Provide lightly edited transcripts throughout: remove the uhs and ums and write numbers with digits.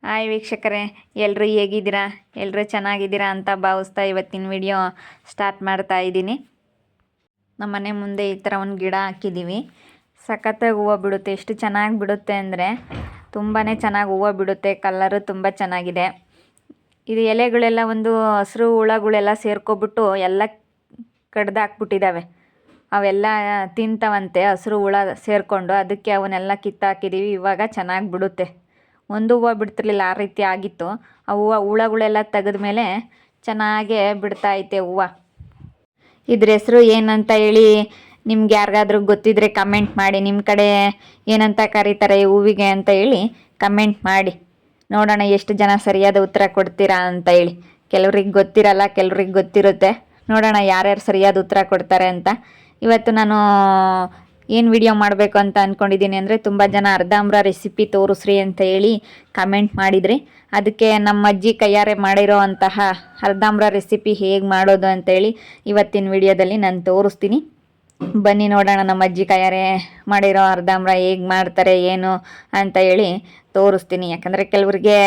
Hi ವೀಕ್ಷಕರೇ, ಎಲ್ಲರೂ ಹೇಗಿದ್ದೀರಾ? ಎಲ್ಲರೂ ಚೆನ್ನಾಗಿದ್ದೀರಾ ಅಂತ ಭಾವಿಸ್ತಾ ಇವತ್ತಿನ ವಿಡಿಯೋ ಸ್ಟಾರ್ಟ್ ಮಾಡ್ತಾ ಇದ್ದೀನಿ. ನಮ್ಮ ಮನೆ ಮುಂದೆ ಈ ಥರ ಒಂದು ಗಿಡ ಹಾಕಿದ್ದೀವಿ. ಸಖತ್ತಾಗಿ ಹೂವು ಬಿಡುತ್ತೆ. ಎಷ್ಟು ಚೆನ್ನಾಗಿ ಬಿಡುತ್ತೆ ಅಂದರೆ ತುಂಬಾ ಚೆನ್ನಾಗಿ ಹೂವು ಬಿಡುತ್ತೆ. ಕಲ್ಲರು ತುಂಬ ಚೆನ್ನಾಗಿದೆ. ಇದು ಎಲೆಗಳೆಲ್ಲ ಒಂದು ಹಸಿರು ಹುಳಗಳೆಲ್ಲ ಸೇರ್ಕೊಬಿಟ್ಟು ಎಲ್ಲ ಕಡ್ದಾಕ್ಬಿಟ್ಟಿದ್ದಾವೆ. ಅವೆಲ್ಲ ತಿಂತವಂತೆ ಹಸಿರು ಹುಳ ಸೇರಿಕೊಂಡು. ಅದಕ್ಕೆ ಅವನ್ನೆಲ್ಲ ಕಿತ್ತಾಕಿದ್ದೀವಿ. ಇವಾಗ ಚೆನ್ನಾಗಿ ಬಿಡುತ್ತೆ. ಒಂದು ಹೂವು ಬಿಡ್ತಿರ್ಲಿಲ್ಲ, ಆ ರೀತಿ ಆಗಿತ್ತು. ಆ ಹುಳಗಳೆಲ್ಲ ತೆಗೆದ ಮೇಲೆ ಚೆನ್ನಾಗೇ ಬಿಡ್ತಾ ಐತೆ ಹೂವು. ಇದ್ರ ಹೆಸರು ಏನಂತ ಹೇಳಿ ನಿಮ್ಗೆ ಯಾರಿಗಾದ್ರೂ ಗೊತ್ತಿದ್ರೆ ಕಮೆಂಟ್ ಮಾಡಿ. ನಿಮ್ಮ ಕಡೆ ಏನಂತ ಕರೀತಾರೆ ಹೂವಿಗೆ ಅಂತ ಹೇಳಿ ಕಮೆಂಟ್ ಮಾಡಿ. ನೋಡೋಣ ಎಷ್ಟು ಜನ ಸರಿಯಾದ ಉತ್ತರ ಕೊಡ್ತೀರಾ ಅಂತ ಹೇಳಿ. ಕೆಲವ್ರಿಗೆ ಗೊತ್ತಿರಲ್ಲ, ಕೆಲವ್ರಿಗೆ ಗೊತ್ತಿರುತ್ತೆ. ನೋಡೋಣ ಯಾರ್ಯಾರು ಸರಿಯಾದ ಉತ್ತರ ಕೊಡ್ತಾರೆ ಅಂತ. ಇವತ್ತು ನಾನು ಏನು ವಿಡಿಯೋ ಮಾಡಬೇಕು ಅಂತ ಅಂದ್ಕೊಂಡಿದ್ದೀನಿ ಅಂದರೆ, ತುಂಬ ಜನ ಅರ್ಧಾಂಬರ ರೆಸಿಪಿ ತೋರಿಸ್ರಿ ಅಂತ ಹೇಳಿ ಕಮೆಂಟ್ ಮಾಡಿದ್ರಿ. ಅದಕ್ಕೆ ನಮ್ಮ ಅಜ್ಜಿ ಕೈಯಾರೆ ಮಾಡಿರೋ ಅಂತಹ ಅರ್ಧಾಂಬರ ರೆಸಿಪಿ ಹೇಗೆ ಮಾಡೋದು ಅಂತೇಳಿ ಇವತ್ತಿನ ವಿಡಿಯೋದಲ್ಲಿ ನಾನು ತೋರಿಸ್ತೀನಿ. ಬನ್ನಿ ನೋಡೋಣ ನಮ್ಮ ಅಜ್ಜಿ ಕೈಯಾರೆ ಮಾಡಿರೋ ಅರ್ಧಾಂಬರ ಹೇಗೆ ಮಾಡ್ತಾರೆ ಏನು ಅಂತ ಹೇಳಿ ತೋರಿಸ್ತೀನಿ. ಯಾಕಂದರೆ ಕೆಲವ್ರಿಗೆ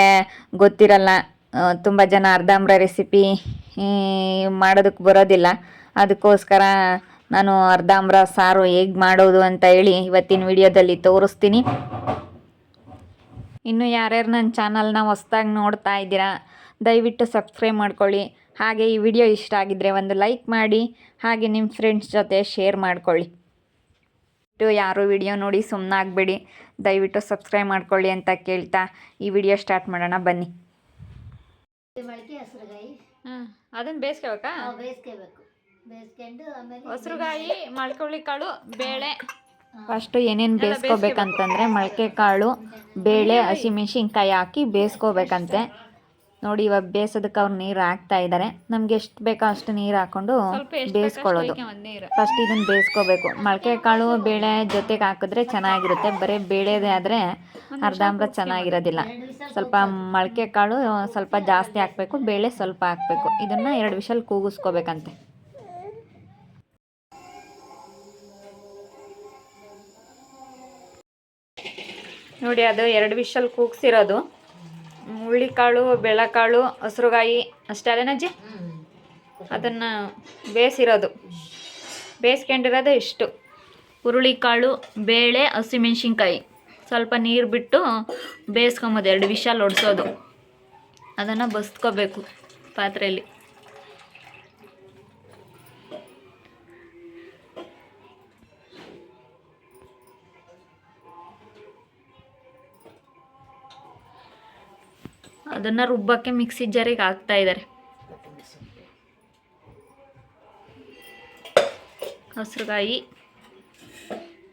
ಗೊತ್ತಿರಲ್ಲ. ತುಂಬ ಜನ ಅರ್ಧಾಂಬರ ರೆಸಿಪಿ ಮಾಡೋದಕ್ಕೆ ಬರೋದಿಲ್ಲ. ಅದಕ್ಕೋಸ್ಕರ ನಾನು ಅರ್ಧಾಂಬರ ಸಾರು ಹೇಗೆ ಮಾಡೋದು ಅಂತ ಹೇಳಿ ಇವತ್ತಿನ ವಿಡಿಯೋದಲ್ಲಿ ತೋರಿಸ್ತೀನಿ. ಇನ್ನು ಯಾರ್ಯಾರು ನನ್ನ ಚಾನಲ್ನ ಹೊಸ್ದಾಗಿ ನೋಡ್ತಾ ಇದ್ದೀರಾ ದಯವಿಟ್ಟು ಸಬ್ಸ್ಕ್ರೈಬ್ ಮಾಡ್ಕೊಳ್ಳಿ. ಹಾಗೆ ಈ ವಿಡಿಯೋ ಇಷ್ಟ ಆಗಿದ್ದರೆ ಒಂದು ಲೈಕ್ ಮಾಡಿ. ಹಾಗೆ ನಿಮ್ಮ ಫ್ರೆಂಡ್ಸ್ ಜೊತೆ ಶೇರ್ ಮಾಡ್ಕೊಳ್ಳಿ. ಯಾರು ವಿಡಿಯೋ ನೋಡಿ ಸುಮ್ಮನಾಗಬೇಡಿ, ದಯವಿಟ್ಟು ಸಬ್ಸ್ಕ್ರೈಬ್ ಮಾಡ್ಕೊಳ್ಳಿ ಅಂತ ಕೇಳ್ತಾ ಈ ವಿಡಿಯೋ ಸ್ಟಾರ್ಟ್ ಮಾಡೋಣ ಬನ್ನಿ. ಅದನ್ನು ಬೇಯಿಸ್ಕೋಬೇಕಾ? ಹಸಿರುಗಾಯಿ, ಮೊಳಕೆ ಕಾಳು, ಬೇಳೆ. ಫಸ್ಟು ಏನೇನು ಬೇಯಿಸ್ಕೋಬೇಕಂತಂದರೆ ಮೊಳಕೆ ಕಾಳು, ಬೇಳೆ, ಹಸಿಮೆಣ್ಸಿನ್ಕಾಯಿ ಹಾಕಿ ಬೇಯಿಸ್ಕೋಬೇಕಂತೆ. ನೋಡಿ ಇವಾಗ ಬೇಯಿಸೋದಕ್ಕೆ ಅವ್ರು ನೀರು ಹಾಕ್ತಾ ಇದ್ದಾರೆ. ನಮ್ಗೆ ಎಷ್ಟು ಬೇಕೋ ಅಷ್ಟು ನೀರು ಹಾಕ್ಕೊಂಡು ಬೇಯಿಸ್ಕೊಳ್ಳೋದು. ಫಸ್ಟ್ ಇದನ್ನು ಬೇಯಿಸ್ಕೋಬೇಕು. ಮೊಳಕೆ ಕಾಳು ಬೇಳೆ ಜೊತೆಗೆ ಹಾಕಿದ್ರೆ ಚೆನ್ನಾಗಿರುತ್ತೆ. ಬರೀ ಬೇಳೆದೇ ಆದರೆ ಅರ್ಧಾಂಬರ ಚೆನ್ನಾಗಿರೋದಿಲ್ಲ. ಸ್ವಲ್ಪ ಮೊಳಕೆ ಕಾಳು ಸ್ವಲ್ಪ ಜಾಸ್ತಿ ಹಾಕಬೇಕು, ಬೇಳೆ ಸ್ವಲ್ಪ ಹಾಕಬೇಕು. ಇದನ್ನು 2 ವಿಷಲ್ ಕೂಗಿಸ್ಕೋಬೇಕಂತೆ. ನೋಡಿ ಅದು 2 ವಿಷಲ್ ಕೂಗಿಸಿರೋದು. ಹುಳ್ಳಿಕಾಳು, ಬೇಳೆಕಾಳು, ಹಸಿರುಗಾಯಿ ಅಷ್ಟೇ ಅಲ್ಲೇನಜ್ಜಿ? ಅದನ್ನು ಬೇಯಿಸಿರೋದು, ಬೇಯಿಸ್ಕೊಂಡಿರೋದು ಇಷ್ಟು. ಹುರುಳಿಕಾಳು, ಬೇಳೆ, ಹಸಿಮೆಣ್ಸಿನ್ಕಾಯಿ ಸ್ವಲ್ಪ ನೀರು ಬಿಟ್ಟು ಬೇಯಿಸ್ಕೊಂಬೋದು. 2 ವಿಷಲ್ ಹೊಡ್ಸೋದು. ಅದನ್ನು ಬಸ್ಕೋಬೇಕು ಪಾತ್ರೆಯಲ್ಲಿ. ಅದನ್ನು ರುಬ್ಬಕ್ಕೆ ಮಿಕ್ಸಿ ಜಾರಿಗೆ ಹಾಕ್ತಾ ಇದ್ದಾರೆ. ಹಸಿರುಗಾಯಿ,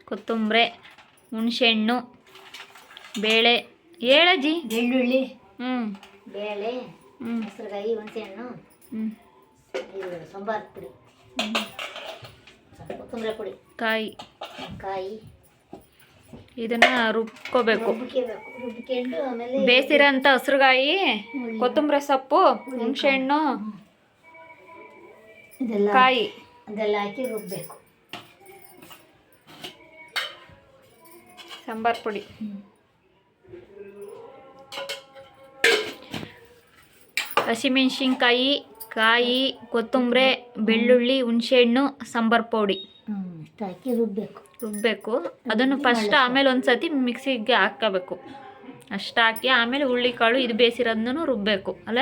ಕೊತ್ತಂಬರಿ, ಹುಣಸೆಹಣ್ಣು, ಬೇಳೆ, ಏಳಜ್ಜಿ, ಬೆಳ್ಳುಳ್ಳಿ, ಬೇಳೆ, ಹಸಿರುಗಾಯಿ, ಹುಣಸೆಹಣ್ಣು, ಸಾಂಬಾರ್ ಪುಡಿ, ಕೊತ್ತಂಬರಿ ಪುಡಿ, ಕಾಯಿ ಇದನ್ನ ರುಬ್ಕೋಬೇಕು. ಬೇಯಿಸಿರೋಂಥ ಹಸಿರುಗಾಯಿ, ಕೊತ್ತಂಬರಿ ಸೊಪ್ಪು, ಹುಣಸೆಹಣ್ಣು, ಕಾಯಿ ಅದೆಲ್ಲ ಹಾಕಿ ರುಬ್ಬಬೇಕು. ಸಾಂಬಾರ್ ಪುಡಿ, ಹಸಿಮೆಣ್ಸಿನ್ಕಾಯಿ, ಕಾಯಿ, ಕೊತ್ತಂಬರಿ, ಬೆಳ್ಳುಳ್ಳಿ, ಹುಣಸೆಹಣ್ಣು, ಸಾಂಬಾರ್ ಪುಡಿ ಹಾಕಿ ರುಬ್ಬಬೇಕು. ಅದನ್ನು ಫಸ್ಟ್ ಆಮೇಲೆ ಒಂದ್ಸತಿ ಮಿಕ್ಸಿಗೆ ಹಾಕ್ಕೋಬೇಕು. ಅಷ್ಟು ಹಾಕಿ ಆಮೇಲೆ ಹುಳ್ಳಿಕಾಳು ಇದು ಬೇಯಿಸಿರೋದನ್ನು ರುಬ್ಬಬೇಕು ಅಲ್ಲ?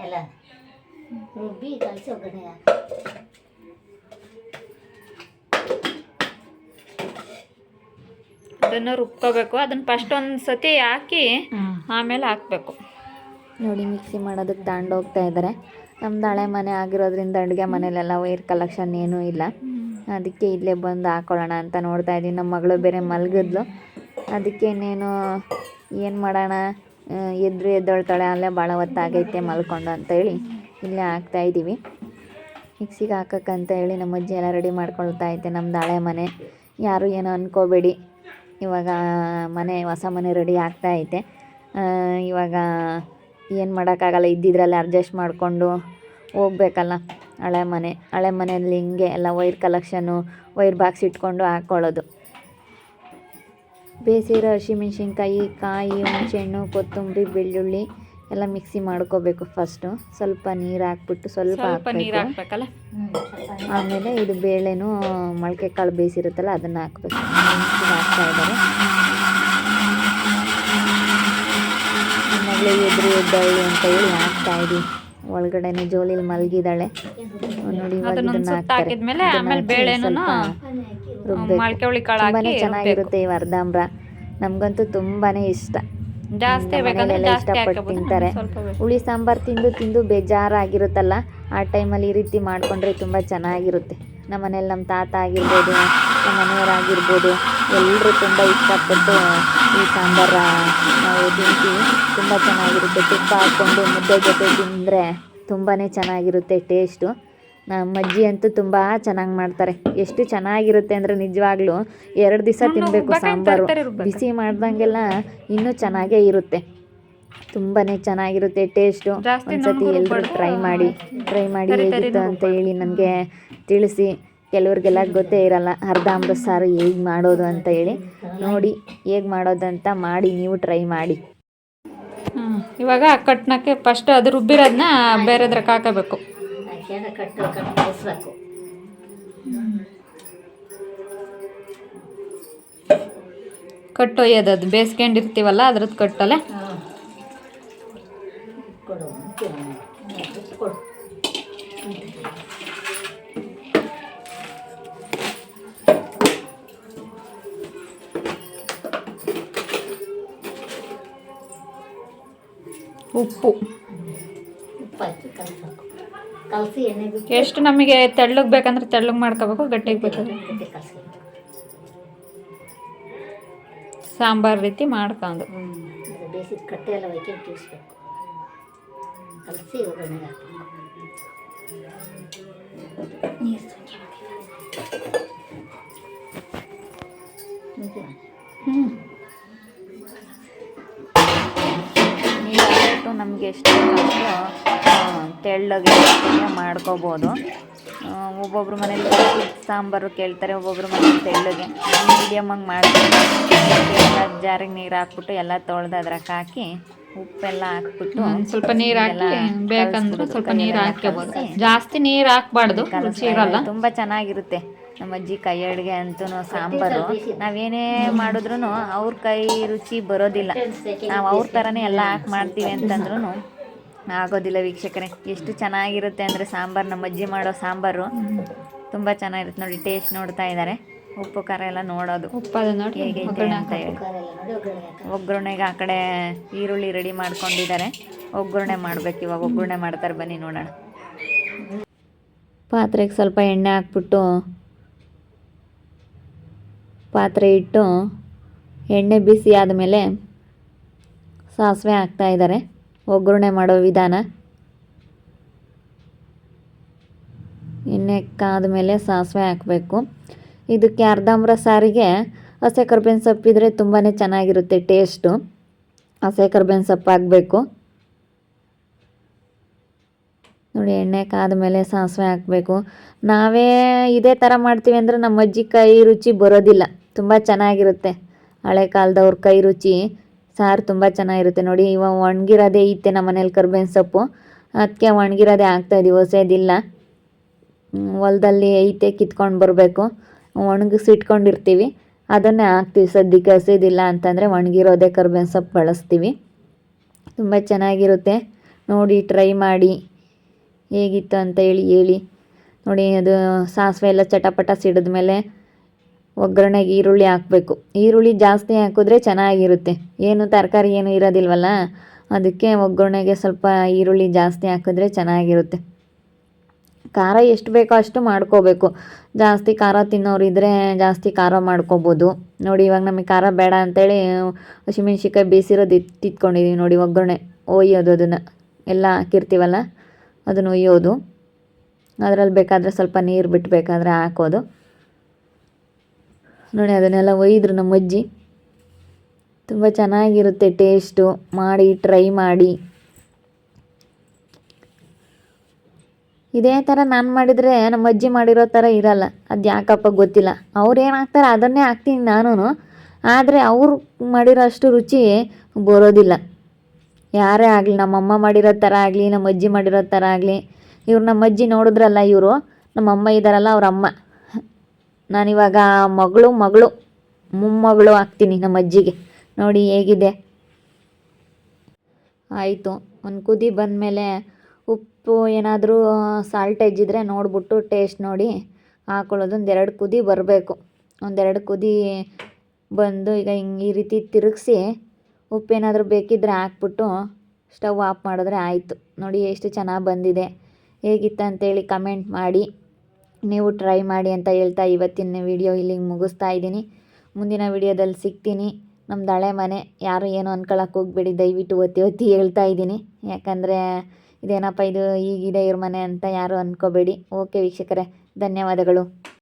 ಎಲ್ಲ ರುಬ್ಬಿ ಕಲಸಿ ಒಗ್ಗರಣೆ ಅದನ್ನು ರುಬ್ಕೋಬೇಕು. ಅದನ್ನು ಫಸ್ಟ್ ಒಂದು ಸತಿ ಹಾಕಿ ಆಮೇಲೆ ಹಾಕಬೇಕು. ನೋಡಿ ಮಿಕ್ಸಿ ಮಾಡೋದಕ್ಕೆ ತಗೊಂಡೋಗ್ತಾ ಇದ್ದಾರೆ. ನಮ್ದು ಹಳೆ ಮನೆ ಆಗಿರೋದ್ರಿಂದ ಅಡುಗೆ ಮನೇಲೆಲ್ಲ ವೈರ್ ಕಲೆಕ್ಷನ್ ಏನೂ ಇಲ್ಲ. ಅದಕ್ಕೆ ಇಲ್ಲೇ ಬಂದು ಹಾಕೊಳ್ಳೋಣ ಅಂತ ನೋಡ್ತಾ ಇದ್ದೀನಿ. ನಮ್ಮ ಮಗಳು ಬೇರೆ ಮಲಗಿದ್ಲು. ಅದಕ್ಕೆ ಇನ್ನೇನು ಏನು ಮಾಡೋಣ, ಎದ್ದೇಳ್ತಾಳೆ, ಅಲ್ಲೇ ಭಾಳ ಹೊತ್ತಾಗೈತೆ ಮಲ್ಕೊಂಡು ಅಂತೇಳಿ ಇಲ್ಲೇ ಹಾಕ್ತಾಯಿದ್ದೀವಿ. ಮಿಕ್ಸಿಗೆ ಹಾಕೋಕ್ಕಂತ ಹೇಳಿ ನಮ್ಮ ಅಜ್ಜಿ ಎಲ್ಲ ರೆಡಿ ಮಾಡ್ಕೊಳ್ತಾ ಐತೆ. ನಮ್ದು ಹಳೆ ಮನೆ, ಯಾರು ಏನೋ ಅಂದ್ಕೋಬೇಡಿ. ಇವಾಗ ಹೊಸ ಮನೆ ರೆಡಿ ಆಗ್ತಾ ಐತೆ. ಇವಾಗ ಏನು ಮಾಡೋಕ್ಕಾಗಲ್ಲ, ಇದ್ದಿದ್ರಲ್ಲಿ ಅಡ್ಜಸ್ಟ್ ಮಾಡಿಕೊಂಡು ಹೋಗ್ಬೇಕಲ್ಲ. ಹಳೆ ಮನೆಯಲ್ಲಿ ಹಿಂಗೆ ಎಲ್ಲ ವೈರ್ ಕಲೆಕ್ಷನ್ನು, ವೈರ್ ಬಾಕ್ಸ್ ಇಟ್ಕೊಂಡು ಹಾಕ್ಕೊಳ್ಳೋದು. ಬೇಯಿಸಿರೋ ಹಸಿಮೆಣ್ಸಿನ್ಕಾಯಿ, ಕಾಯಿ, ಹುಣಸೆಹಣ್ಣು, ಕೊತ್ತಂಬರಿ, ಬೆಳ್ಳುಳ್ಳಿ ಎಲ್ಲ ಮಿಕ್ಸಿ ಮಾಡ್ಕೋಬೇಕು. ಫಸ್ಟು ಸ್ವಲ್ಪ ನೀರು ಹಾಕ್ಬಿಟ್ಟು ಸ್ವಲ್ಪ ನೀರು ಹಾಕಬೇಕು. ಹಾಕ್ಬೇಕಲ್ಲ. ಆಮೇಲೆ ಇದು ಬೇಳೆನೂ ಮೊಳಕೆ ಕಾಳು ಬೇಯಿಸಿರುತ್ತಲ್ಲ ಅದನ್ನು ಹಾಕ್ಬೇಕು. ಮಿಕ್ಸಿಗೆ ಹಾಕ್ತಾ ಇದ್ದಾರೆ. ಮಗಳೇ ಎದ್ದಳು ಅಂತ ಹೇಳಿ ಹಾಕ್ತಾ ಇದ್ದೀವಿ. ಒಳಗಡೆನೆ ಜೋಲಿಲಿ ಮಲಗಿದ್ದಾಳೆ ನೋಡಿ. ಇವಾಗ ಇದನ್ನ ಹಾಕ್ತಾರೆ. ತುಂಬಾನೇ ಚೆನ್ನಾಗಿರುತ್ತೆ ಈ ಅರ್ಧಾಂಬ್ರ. ನಮ್ಗಂತೂ ತುಂಬಾನೇ ಇಷ್ಟ. ಮನೆಯಲ್ಲೆಲ್ಲ ಇಷ್ಟಪಟ್ಟು ತಿಂತಾರೆ. ಹುಳಿ ಸಾಂಬಾರು ತಿಂದು ತಿಂದು ಬೇಜಾರಾಗಿರುತ್ತಲ್ಲ, ಆ ಟೈಮಲ್ಲಿ ಈ ರೀತಿ ಮಾಡಿಕೊಂಡ್ರೆ ತುಂಬ ಚೆನ್ನಾಗಿರುತ್ತೆ. ನಮ್ಮ ಮನೇಲಿ ನಮ್ಮ ತಾತ ಆಗಿರ್ಬೋದು, ನಮ್ಮ ಮನೆಯವರಾಗಿರ್ಬೋದು, ಎಲ್ಲರೂ ತುಂಬ ಇಷ್ಟಪಟ್ಟು ಈ ಸಾಂಬಾರ ನಾವು ತಿಂತೀವಿ. ತುಂಬ ಚೆನ್ನಾಗಿರುತ್ತೆ. ತುಪ್ಪ ಹಾಕ್ಕೊಂಡು ಮುದ್ದೆ ಜೊತೆ ತಿಂದರೆ ತುಂಬಾ ಚೆನ್ನಾಗಿರುತ್ತೆ ಟೇಸ್ಟು. ನಮ್ಮ ಅಜ್ಜಿ ಅಂತೂ ತುಂಬ ಚೆನ್ನಾಗಿ ಮಾಡ್ತಾರೆ. ಎಷ್ಟು ಚೆನ್ನಾಗಿರುತ್ತೆ ಅಂದರೆ ನಿಜವಾಗ್ಲೂ 2 ದಿವಸ ತಿನ್ನಬೇಕು ಸಾಂಬಾರು. ಬಿಸಿ ಮಾಡ್ದಂಗೆಲ್ಲ ಇನ್ನೂ ಚೆನ್ನಾಗೇ ಇರುತ್ತೆ. ತುಂಬಾ ಚೆನ್ನಾಗಿರುತ್ತೆ ಟೇಸ್ಟು. ಒಂದ್ಸತಿ ಎಲ್ಲರೂ ಟ್ರೈ ಮಾಡಿ ಹೇಗಿತ್ತು ಅಂತ ಹೇಳಿ ನನಗೆ ತಿಳಿಸಿ. ಕೆಲವ್ರಿಗೆಲ್ಲ ಗೊತ್ತೇ ಇರಲ್ಲ ಅರ್ಧಾಂಬ್ರ ಸಾರು ಹೇಗೆ ಮಾಡೋದು ಅಂತ ಹೇಳಿ. ನೋಡಿ ಹೇಗೆ ಮಾಡೋದಂತ ಮಾಡಿ ನೀವು ಟ್ರೈ ಮಾಡಿ. ಇವಾಗ ಕಟ್ನಕ್ಕೆ ಫಸ್ಟ್ ಅದು ರುಬ್ಬಿರೋದನ್ನ ಬೇರೆದ್ರಕ್ಕೆ ಹಾಕಬೇಕು. ಕಟ್ಟು ಕಲಿಸ್ಬೇಕು. ಕಟ್ಟೊಯ್ಯೋದು ಅದು ಬೇಯಿಸ್ಕೊಂಡಿರ್ತೀವಲ್ಲ ಅದ್ರದ್ದು ಕಟ್ಟಲ್ಲ. ಉಪ್ಪು ಹಾಕಿ ಕಲಿಸ್ಬೇಕು. ಕಲಸಿ ಎಣ್ಣೆ ಬಿಟ್ಟು ಎಷ್ಟು ನಮಗೆ ತೆಳ್ಳಗೆ ಬೇಕಂದ್ರೆ ತೆಳ್ಳಗೆ ಮಾಡ್ಕೋಬೇಕು, ಗಟ್ಟಿಗೆ ಬೇಕಾದ್ರೆ ಕಲಿಸ್ಬೇಕು. ಸಾಂಬಾರು ರೀತಿ ಮಾಡ್ಕೊಂಡು ಬೇಯಿಸಿದ ಕಟ್ಟೆ ಎಲ್ಲ ಒಯ್ಕೊಂಡು ಕಿಳಿಸ್ಬೇಕು. ಕಲಸಿ ಒಗ್ಗರಣೆಗೆ ಹಾಕಬೇಕು. ನೀರು ನೀರು ನಮಗೆ ಎಷ್ಟು ಬೇಕಷ್ಟು ತೆಳ್ಳಗೆ ಮಾಡ್ಕೋಬೋದು. ಒಬ್ಬೊಬ್ರು ಮನೇಲಿ ಸಾಂಬಾರು ಕೇಳ್ತಾರೆ, ಒಬ್ಬೊಬ್ರು ಮನೇಲಿ ತೆಳ್ಳಗೆ. ಮೀಡಿಯಮಾಗಿ ಮಾಡ್ತಾರೆ. ಎಲ್ಲ ಜಾರಿಗೆ ನೀರು ಹಾಕ್ಬಿಟ್ಟು ಎಲ್ಲ ತೊಳೆದು ಅದ್ರಾಗ ಹಾಕಿ ಉಪ್ಪೆಲ್ಲ ಹಾಕ್ಬಿಟ್ಟು ಸ್ವಲ್ಪ ನೀರು ಹಾಕಿ ಬೇಕಂದ್ರೆ ಸ್ವಲ್ಪ ನೀರು ಹಾಕ್ಕೋಬೋದು. ಜಾಸ್ತಿ ನೀರು ಹಾಕ್ಬಾರ್ದು, ರುಚಿ ಇರಲ್ಲ. ತುಂಬ ಚೆನ್ನಾಗಿರುತ್ತೆ. ನಮ್ಮ ಅಜ್ಜಿ ಕೈ ಅಡುಗೆ ಅಂತೂ ಸಾಂಬಾರು ನಾವೇನೇ ಮಾಡಿದ್ರು ಅವ್ರ ಕೈ ರುಚಿ ಬರೋದಿಲ್ಲ. ನಾವು ಅವ್ರ ಥರನೇ ಎಲ್ಲ ಹಾಕಿ ಮಾಡ್ತೀವಿ ಅಂತಂದ್ರೂ ಆಗೋದಿಲ್ಲ ವೀಕ್ಷಕರೇ. ಎಷ್ಟು ಚೆನ್ನಾಗಿರುತ್ತೆ ಅಂದರೆ ಸಾಂಬಾರು, ನಮ್ಮ ಅಜ್ಜಿ ಮಾಡೋ ಸಾಂಬಾರು ತುಂಬ ಚೆನ್ನಾಗಿರುತ್ತೆ. ನೋಡಿ ಟೇಸ್ಟ್ ನೋಡ್ತಾ ಇದ್ದಾರೆ. ಉಪ್ಪು ಖಾರ ಎಲ್ಲ ನೋಡೋದು ಹೇಗೈತೆ ಅಂತ ಹೇಳಿ. ಒಗ್ಗರಣೆಗೆ ಆ ಕಡೆ ಈರುಳ್ಳಿ ರೆಡಿ ಮಾಡ್ಕೊಂಡಿದ್ದಾರೆ. ಒಗ್ಗರಣೆ ಮಾಡ್ಬೇಕು. ಇವಾಗ ಒಗ್ಗರಣೆ ಮಾಡ್ತಾರೆ, ಬನ್ನಿ ನೋಡೋಣ. ಪಾತ್ರೆಗೆ ಸ್ವಲ್ಪ ಎಣ್ಣೆ ಹಾಕ್ಬಿಟ್ಟು ಪಾತ್ರೆ ಇಟ್ಟು ಎಣ್ಣೆ ಬಿಸಿ ಆದಮೇಲೆ ಸಾಸಿವೆ ಹಾಕ್ತಾಯಿದ್ದಾರೆ. ಒಗ್ಗರಣೆ ಮಾಡೋ ವಿಧಾನ. ಎಣ್ಣೆ ಕಾದ್ಮೇಲೆ ಸಾಸಿವೆ ಹಾಕಬೇಕು. ಇದಕ್ಕೆ ಅರ್ಧಾಂಬ್ರ ಸಾರಿಗೆ ಹಸಿ ಕರ್ಬೇವಿನ ಸೊಪ್ಪಿದ್ರೆ ತುಂಬಾ ಚೆನ್ನಾಗಿರುತ್ತೆ ಟೇಸ್ಟು. ಹಸಿ ಕರ್ಬೇವಿನ ಸೊಪ್ಪು ಹಾಕಬೇಕು. ನೋಡಿ ಎಣ್ಣೆ ಕಾದ್ಮೇಲೆ ಸಾಸಿವೆ ಹಾಕಬೇಕು. ನಾವೇ ಇದೇ ಥರ ಮಾಡ್ತೀವಿ ಅಂದರೆ ನಮ್ಮ ಅಜ್ಜಿ ಕೈ ರುಚಿ ಬರೋದಿಲ್ಲ. ತುಂಬ ಚೆನ್ನಾಗಿರುತ್ತೆ. ಹಳೆ ಕಾಲದವ್ರ ಕೈ ರುಚಿ ಸಾರು ತುಂಬ ಚೆನ್ನಾಗಿರುತ್ತೆ. ನೋಡಿ ಇವಾಗ ಒಣಗಿರೋದೇ ಐತೆ ನಮ್ಮ ಮನೇಲಿ ಕರ್ಬೇವಿನ ಸೊಪ್ಪು. ಅದಕ್ಕೆ ಒಣಗಿರೋದೇ ಹಾಕ್ತಾಯಿದ್ದೀವಿ, ಹೊಸದಿಲ್ಲ. ಹೊಲದಲ್ಲಿ ಐತೆ, ಕಿತ್ಕೊಂಡು ಬರಬೇಕು. ಒಣಗಿಸಿಟ್ಕೊಂಡಿರ್ತೀವಿ, ಅದನ್ನೇ ಹಾಕ್ತೀವಿ. ಸದ್ಯಕ್ಕೆ ಹಸಿದಿಲ್ಲ ಅಂತಂದರೆ ಒಣಗಿರೋದೇ ಕರ್ಬೇವಿನ ಸೊಪ್ಪು ಬಳಸ್ತೀವಿ. ತುಂಬ ಚೆನ್ನಾಗಿರುತ್ತೆ. ನೋಡಿ ಟ್ರೈ ಮಾಡಿ ಹೇಗಿತ್ತು ಅಂತ ಹೇಳಿ. ನೋಡಿ ಅದು ಸಾಸಿವೆ ಎಲ್ಲ ಚಟಪಟ ಸಿಡಿದ್ಮೇಲೆ ಒಗ್ಗರಣೆಗೆ ಈರುಳ್ಳಿ ಹಾಕಬೇಕು. ಈರುಳ್ಳಿ ಜಾಸ್ತಿ ಹಾಕಿದ್ರೆ ಚೆನ್ನಾಗಿರುತ್ತೆ. ಏನು ತರಕಾರಿ ಏನು ಇರೋದಿಲ್ವಲ್ಲ, ಅದಕ್ಕೆ ಒಗ್ಗರಣೆಗೆ ಸ್ವಲ್ಪ ಈರುಳ್ಳಿ ಜಾಸ್ತಿ ಹಾಕಿದ್ರೆ ಚೆನ್ನಾಗಿರುತ್ತೆ. ಖಾರ ಎಷ್ಟು ಬೇಕೋ ಅಷ್ಟು ಮಾಡ್ಕೋಬೇಕು. ಜಾಸ್ತಿ ಖಾರ ತಿನ್ನೋರಿದ್ದರೆ ಜಾಸ್ತಿ ಖಾರ ಮಾಡ್ಕೋಬೋದು. ನೋಡಿ ಇವಾಗ ನಮಗೆ ಖಾರ ಬೇಡ ಅಂತೇಳಿ ಹಸಿಮೆಣ್ಸಿಕಾಯಿ ಬೇಯಿಸಿರೋದು ಇಟ್ಕೊಂಡಿದ್ದೀವಿ. ನೋಡಿ ಒಗ್ಗರಣೆ ಒಯ್ಯೋದು, ಅದನ್ನು ಎಲ್ಲ ಹಾಕಿರ್ತೀವಲ್ಲ ಅದನ್ನು ಒಯ್ಯೋದು. ಅದರಲ್ಲಿ ಬೇಕಾದರೆ ಸ್ವಲ್ಪ ನೀರು ಬಿಟ್ಟು ಬೇಕಾದರೆ ಹಾಕೋದು. ನೋಡಿ ಅದನ್ನೆಲ್ಲ ಒಯ್ದರು ನಮ್ಮ ಅಜ್ಜಿ. ತುಂಬ ಚೆನ್ನಾಗಿರುತ್ತೆ ಟೇಸ್ಟು. ಮಾಡಿ ಟ್ರೈ ಮಾಡಿ. ಇದೇ ಥರ ನಾನು ಮಾಡಿದರೆ ನಮ್ಮ ಅಜ್ಜಿ ಮಾಡಿರೋ ಥರ ಇರಲ್ಲ. ಅದು ಯಾಕಪ್ಪ ಗೊತ್ತಿಲ್ಲ. ಅವ್ರು ಏನು ಹಾಕ್ತಾರೆ ಅದನ್ನೇ ಹಾಕ್ತೀನಿ ನಾನು. ಆದರೆ ಅವರು ಮಾಡಿರೋ ಅಷ್ಟು ರುಚಿ ಬರೋದಿಲ್ಲ. ಯಾರೇ ಆಗಲಿ, ನಮ್ಮಮ್ಮ ಮಾಡಿರೋ ಥರ ಆಗಲಿ, ನಮ್ಮ ಅಜ್ಜಿ ಮಾಡಿರೋ ಥರ ಆಗಲಿ. ಇವ್ರು ನಮ್ಮ ಅಜ್ಜಿ ನೋಡಿದ್ರಲ್ಲ, ಇವರು ನಮ್ಮಮ್ಮ ಇದ್ದಾರಲ್ಲ ಅವ್ರ ಅಮ್ಮ. ನಾನಿವಾಗ ಮಗಳು ಮೊಮ್ಮಗಳು ಆಗ್ತೀನಿ ನಮ್ಮ ಅಜ್ಜಿಗೆ. ನೋಡಿ ಹೇಗಿದೆ. ಆಯಿತು, ಒಂದು ಕುದಿ ಬಂದಮೇಲೆ ಉಪ್ಪು ಏನಾದರೂ ಸಾಲ್ಟೇಜ್ ಇದ್ದರೆ ನೋಡಿಬಿಟ್ಟು ಟೇಸ್ಟ್ ನೋಡಿ ಹಾಕೊಳ್ಳೋದು. ಒಂದೆರಡು ಕುದಿ ಬರಬೇಕು. ಒಂದೆರಡು ಕುದಿ ಬಂದು ಈಗ ಹಿಂಗೆ ಈ ರೀತಿ ತಿರುಗಿಸಿ ಉಪ್ಪೇನಾದರೂ ಬೇಕಿದ್ದರೆ ಹಾಕ್ಬಿಟ್ಟು ಸ್ಟವ್ ಆಫ್ ಮಾಡಿದ್ರೆ ಆಯಿತು. ನೋಡಿ ಎಷ್ಟು ಚೆನ್ನಾಗಿ ಬಂದಿದೆ. ಹೇಗಿತ್ತು ಅಂತೇಳಿ ಕಮೆಂಟ್ ಮಾಡಿ, ನೀವು ಟ್ರೈ ಮಾಡಿ ಅಂತ ಹೇಳ್ತಾ ಇವತ್ತಿನ ವಿಡಿಯೋ ಇಲ್ಲಿಗೆ ಮುಗಿಸ್ತಾ ಇದ್ದೀನಿ. ಮುಂದಿನ ವಿಡಿಯೋದಲ್ಲಿ ಸಿಗ್ತೀನಿ. ನಮ್ಮದು ಹಳೆ ಮನೆ, ಯಾರು ಏನು ಅಂದ್ಕೊಳಕ್ಕೆ ಹೋಗಬೇಡಿ, ದಯವಿಟ್ಟು ಒತ್ತಿ ಹೇಳ್ತಾ ಇದ್ದೀನಿ. ಯಾಕಂದರೆ ಇದೇನಪ್ಪ ಇದು ಹೀಗಿದೆ ಇವ್ರ ಮನೆ ಅಂತ ಯಾರು ಅಂದ್ಕೋಬೇಡಿ. ಓಕೆ ವೀಕ್ಷಕರೇ, ಧನ್ಯವಾದಗಳು.